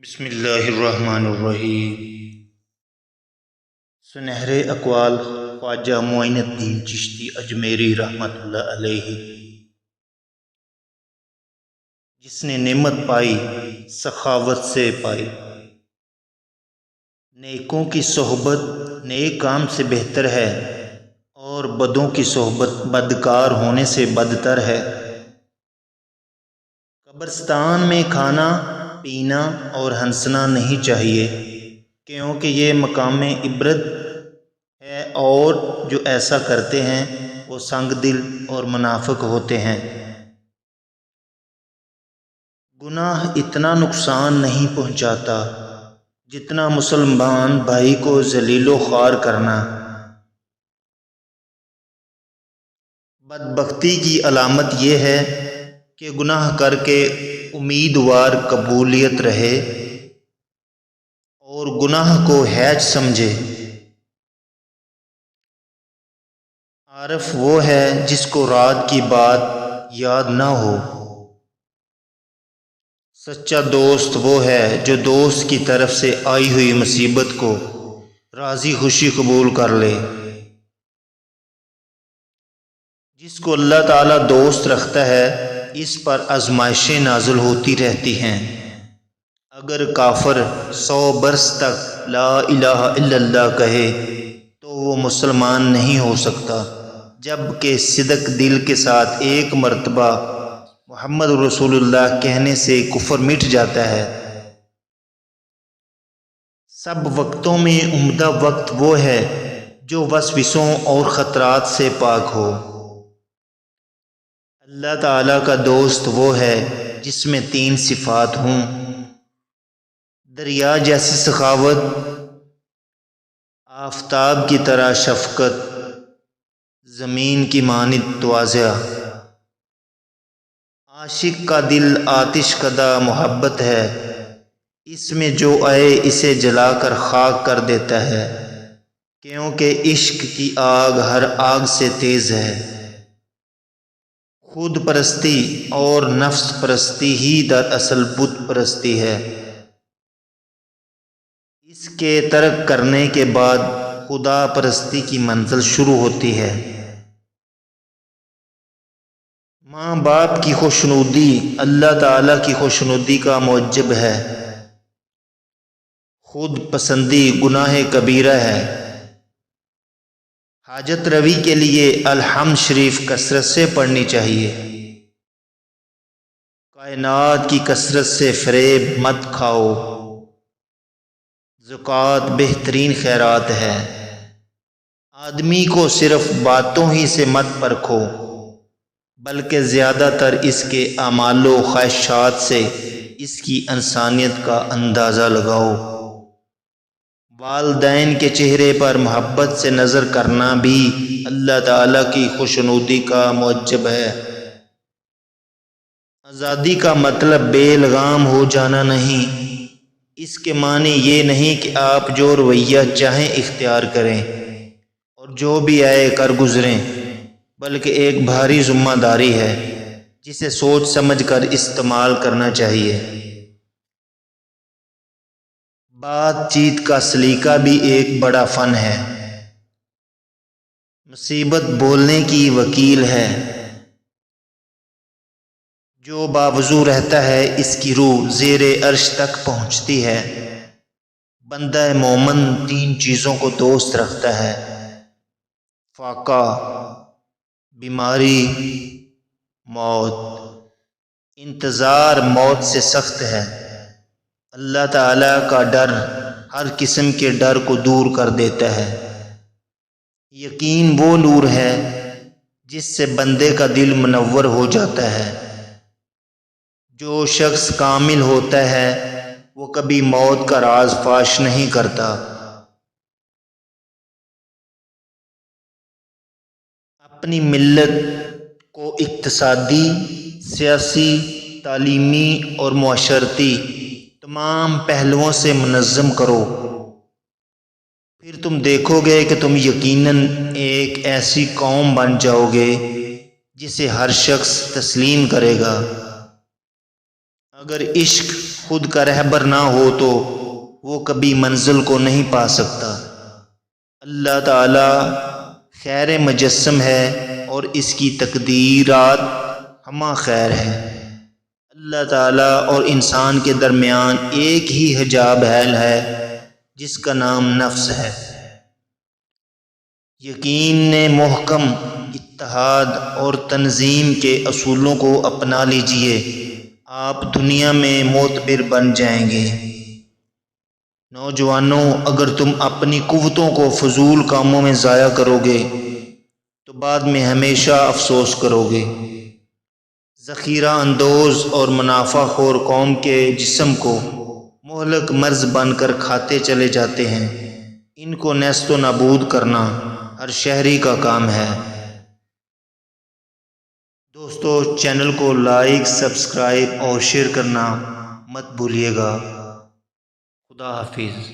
بسم اللہ الرحمن الرحیم۔ سنہرے اقوال خواجہ معین الدین چشتی اجمیری رحمۃ اللہ علیہ۔ جس نے نعمت پائی سخاوت سے پائی، نیکوں کی صحبت نیک کام سے بہتر ہے اور بدوں کی صحبت بدکار ہونے سے بدتر ہے۔ قبرستان میں کھانا پینا اور ہنسنا نہیں چاہیے، کیونکہ یہ مقام عبرت ہے اور جو ایسا کرتے ہیں وہ سنگ دل اور منافق ہوتے ہیں۔ گناہ اتنا نقصان نہیں پہنچاتا جتنا مسلمان بھائی کو ذلیل و خوار کرنا۔ بدبختی کی علامت یہ ہے کہ گناہ کر کے امیدوار قبولیت رہے اور گناہ کو ہیچ سمجھے۔ عارف وہ ہے جس کو رات کی بات یاد نہ ہو۔ سچا دوست وہ ہے جو دوست کی طرف سے آئی ہوئی مصیبت کو راضی خوشی قبول کر لے۔ جس کو اللہ تعالیٰ دوست رکھتا ہے اس پر آزمائشیں نازل ہوتی رہتی ہیں۔ اگر کافر 100 برس تک لا الہ الا اللہ کہے تو وہ مسلمان نہیں ہو سکتا، جبکہ صدق دل کے ساتھ ایک مرتبہ محمد رسول اللہ کہنے سے کفر مٹ جاتا ہے۔ سب وقتوں میں عمدہ وقت وہ ہے جو وسوسوں اور خطرات سے پاک ہو۔ اللہ تعالیٰ کا دوست وہ ہے جس میں 3 صفات ہوں: دریا جیسی سخاوت، آفتاب کی طرح شفقت، زمین کی مانند تواضع۔ عاشق کا دل آتش کدہ محبت ہے، اس میں جو آئے اسے جلا کر خاک کر دیتا ہے، کیونکہ عشق کی آگ ہر آگ سے تیز ہے۔ خود پرستی اور نفس پرستی ہی دراصل بت پرستی ہے۔ اس کے ترک کرنے کے بعد خدا پرستی کی منزل شروع ہوتی ہے۔ ماں باپ کی خوشنودی اللہ تعالیٰ کی خوشنودی کا موجب ہے۔ خود پسندی گناہ کبیرہ ہے۔ حاجت روی کے لیے الحمد شریف کثرت سے پڑھنی چاہیے۔ کائنات کی کثرت سے فریب مت کھاؤ۔ زکوٰۃ بہترین خیرات ہے۔ آدمی کو صرف باتوں ہی سے مت پرکھو، بلکہ زیادہ تر اس کے اعمال و خواہشات سے اس کی انسانیت کا اندازہ لگاؤ۔ والدین کے چہرے پر محبت سے نظر کرنا بھی اللہ تعالیٰ کی خوشنودی کا موجب ہے۔ آزادی کا مطلب بے لگام ہو جانا نہیں، اس کے معنی یہ نہیں کہ آپ جو رویہ چاہیں اختیار کریں اور جو بھی آئے کر گزریں، بلکہ ایک بھاری ذمہ داری ہے جسے سوچ سمجھ کر استعمال کرنا چاہیے۔ بات چیت کا سلیقہ بھی ایک بڑا فن ہے۔ مصیبت بولنے کی وکیل ہے۔ جو باوضو رہتا ہے اس کی روح زیر عرش تک پہنچتی ہے۔ بندہ مومن 3 چیزوں کو دوست رکھتا ہے: فاقہ، بیماری، موت۔ انتظار موت سے سخت ہے۔ اللہ تعالیٰ کا ڈر ہر قسم کے ڈر کو دور کر دیتا ہے۔ یقین وہ نور ہے جس سے بندے کا دل منور ہو جاتا ہے۔ جو شخص کامل ہوتا ہے وہ کبھی موت کا راز فاش نہیں کرتا۔ اپنی ملت کو اقتصادی، سیاسی، تعلیمی اور معاشرتی تمام پہلوؤں سے منظم کرو، پھر تم دیکھو گے کہ تم یقیناً ایک ایسی قوم بن جاؤ گے جسے ہر شخص تسلیم کرے گا۔ اگر عشق خود کا رہبر نہ ہو تو وہ کبھی منزل کو نہیں پا سکتا۔ اللہ تعالی خیر مجسم ہے اور اس کی تقدیرات ہمہ خیر ہے۔ اللہ تعالیٰ اور انسان کے درمیان ایک ہی حجاب حائل ہے جس کا نام نفس ہے۔ یقین محکم، اتحاد اور تنظیم کے اصولوں کو اپنا لیجئے، آپ دنیا میں معتبر بن جائیں گے۔ نوجوانوں، اگر تم اپنی قوتوں کو فضول کاموں میں ضائع کرو گے تو بعد میں ہمیشہ افسوس کرو گے۔ ذخیرہ اندوز اور منافع خور قوم کے جسم کو مہلک مرض بن کر کھاتے چلے جاتے ہیں۔ ان کو نیست و نابود کرنا ہر شہری کا کام ہے۔ دوستو، چینل کو لائک، سبسکرائب اور شیئر کرنا مت بھولیے گا۔ خدا حافظ۔